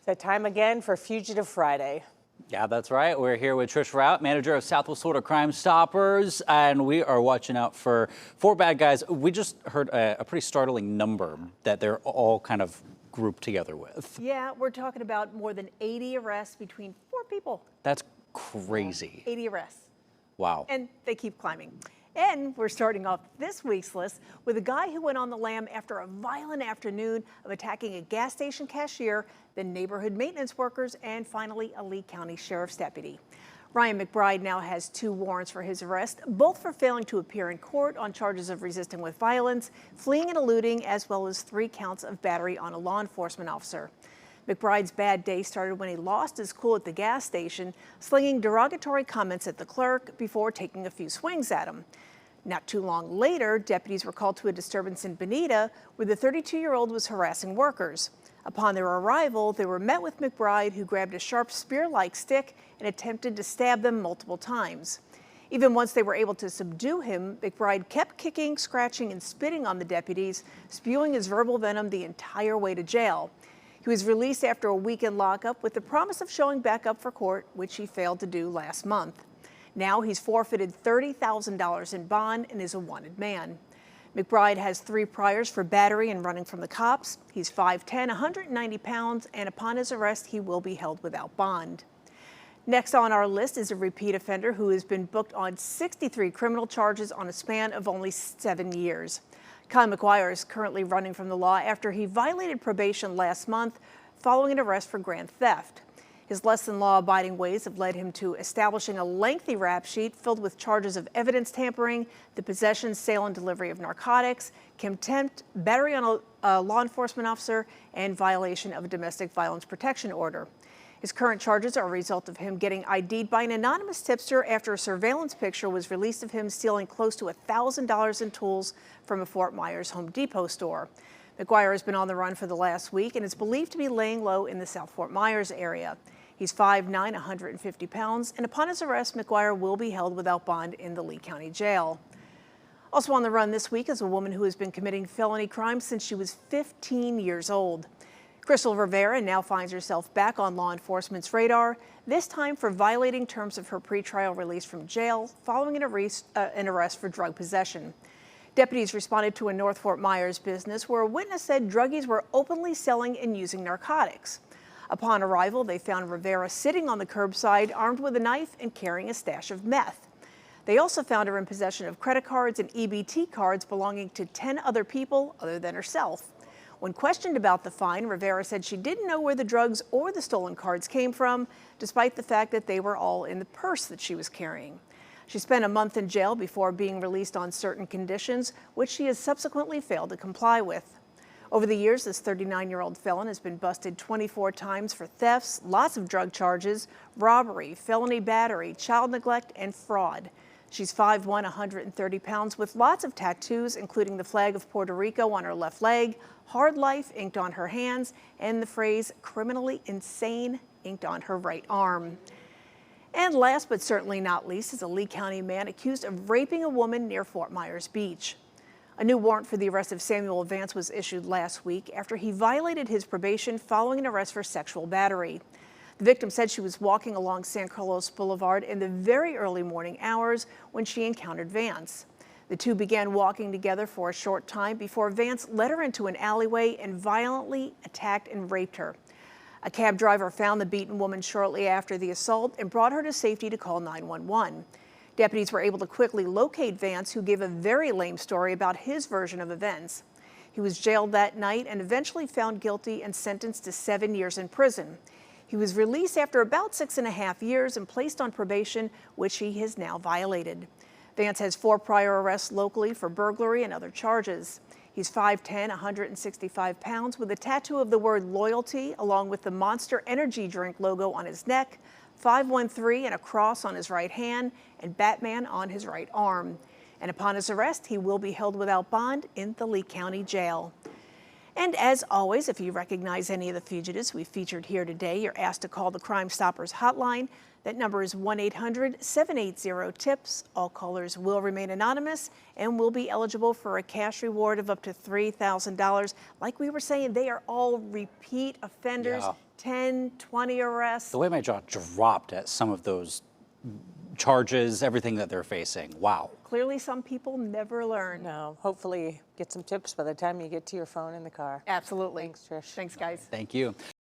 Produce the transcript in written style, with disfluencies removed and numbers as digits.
So time again for Fugitive Friday. Yeah, that's right. We're here with Trish Rout, manager of Southwest Florida Crime Stoppers, and we are watching out for four bad guys. We just heard a pretty startling number that they're all kind of grouped together with. Yeah, we're talking about more than 80 arrests between four people. That's crazy. 80 arrests. Wow. And they keep climbing. And we're starting off this week's list with a guy who went on the lam after a violent afternoon of attacking a gas station cashier, then neighborhood maintenance workers, and finally a Lee County Sheriff's deputy. Ryan McBride now has 2 warrants for his arrest, both for failing to appear in court on charges of resisting with violence, fleeing and eluding, as well as 3 counts of battery on a law enforcement officer. McBride's bad day started when he lost his cool at the gas station, slinging derogatory comments at the clerk before taking a few swings at him. Not too long later, deputies were called to a disturbance in Bonita where the 32-year-old was harassing workers. Upon their arrival, they were met with McBride, who grabbed a sharp spear-like stick and attempted to stab them multiple times. Even once they were able to subdue him, McBride kept kicking, scratching, and spitting on the deputies, spewing his verbal venom the entire way to jail. He was released after a week in lockup with the promise of showing back up for court, which he failed to do last month. Now he's forfeited $30,000 in bond and is a wanted man. McBride has 3 priors for battery and running from the cops. He's 5'10", 190 pounds, and upon his arrest, he will be held without bond. Next on our list is a repeat offender who has been booked on 63 criminal charges on a span of only 7 years. Kyle McGuire is currently running from the law after he violated probation last month following an arrest for grand theft. His less than law-abiding ways have led him to establishing a lengthy rap sheet filled with charges of evidence tampering, the possession, sale, and delivery of narcotics, contempt, battery on a law enforcement officer, and violation of a domestic violence protection order. His current charges are a result of him getting ID'd by an anonymous tipster after a surveillance picture was released of him stealing close to $1,000 in tools from a Fort Myers Home Depot store. McGuire has been on the run for the last week and is believed to be laying low in the South Fort Myers area. He's 5'9", 150 pounds, and upon his arrest, McGuire will be held without bond in the Lee County Jail. Also on the run this week is a woman who has been committing felony crimes since she was 15 years old. Crystal Rivera now finds herself back on law enforcement's radar, this time for violating terms of her pretrial release from jail following an arrest for drug possession. Deputies responded to a North Fort Myers business where a witness said druggies were openly selling and using narcotics. Upon arrival, they found Rivera sitting on the curbside, armed with a knife and carrying a stash of meth. They also found her in possession of credit cards and EBT cards belonging to 10 other people other than herself. When questioned about the find, Rivera said she didn't know where the drugs or the stolen cards came from, despite the fact that they were all in the purse that she was carrying. She spent a month in jail before being released on certain conditions, which she has subsequently failed to comply with. Over the years, this 39-year-old felon has been busted 24 times for thefts, lots of drug charges, robbery, felony battery, child neglect, and fraud. She's 5'1", 130 pounds with lots of tattoos, including the flag of Puerto Rico on her left leg, hard life inked on her hands, and the phrase criminally insane inked on her right arm. And last but certainly not least is a Lee County man accused of raping a woman near Fort Myers Beach. A new warrant for the arrest of Samuel Vance was issued last week after he violated his probation following an arrest for sexual battery. The victim said she was walking along San Carlos Boulevard in the very early morning hours when she encountered Vance. The two began walking together for a short time before Vance led her into an alleyway and violently attacked and raped her. A cab driver found the beaten woman shortly after the assault and brought her to safety to call 911. Deputies were able to quickly locate Vance, who gave a very lame story about his version of events. He was jailed that night and eventually found guilty and sentenced to 7 years in prison. He was released after about 6.5 years and placed on probation, which he has now violated. Vance has 4 prior arrests locally for burglary and other charges. He's 5'10", 165 pounds with a tattoo of the word loyalty along with the Monster Energy drink logo on his neck, 5'13" and a cross on his right hand, and Batman on his right arm. And upon his arrest, he will be held without bond in the Lee County Jail. And as always, if you recognize any of the fugitives we featured here today, you're asked to call the Crime Stoppers hotline. That number is 1-800-780-TIPS. All callers will remain anonymous and will be eligible for a cash reward of up to $3,000. Like we were saying, they are all repeat offenders, Yeah. 10, 20 arrests. The way my jaw dropped at some of those charges, everything that they're facing. Wow. Clearly, some people never learn. No, hopefully get some tips by the time you get to your phone in the car. Absolutely. Thanks, Trish. Thanks, guys. Thank you.